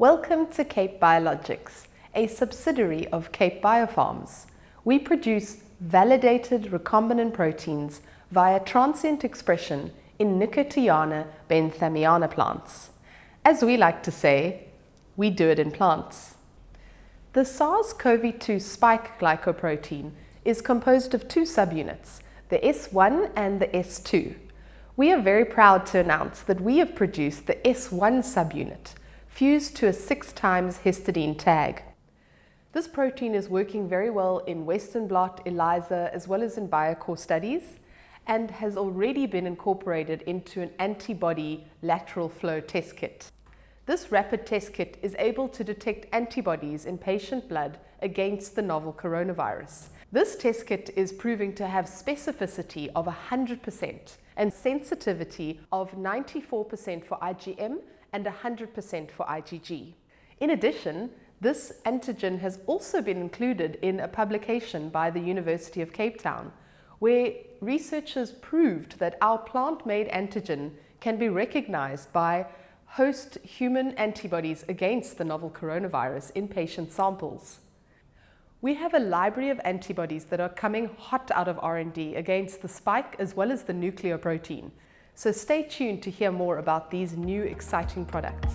Welcome to Cape Biologix, a subsidiary of Cape Biopharms. We produce validated recombinant proteins via transient expression in Nicotiana benthamiana plants. As we like to say, we do it in plants. The SARS-CoV-2 spike glycoprotein is composed of two subunits, the S1 and the S2. We are very proud to announce that we have produced the S1 subunit, fused to a 6x histidine tag. This protein is working very well in Western blot, ELISA, as well as in biocore studies, and has already been incorporated into an antibody lateral flow test kit. This rapid test kit is able to detect antibodies in patient blood against the novel coronavirus. This test kit is proving to have specificity of 100% and sensitivity of 94% for IgM and 100% for IgG. In addition, this antigen has also been included in a publication by the University of Cape Town, where researchers proved that our plant-made antigen can be recognized by host human antibodies against the novel coronavirus in patient samples. We have a library of antibodies that are coming hot out of R&D against the spike as well as the nucleoprotein. So stay tuned to hear more about these new exciting products.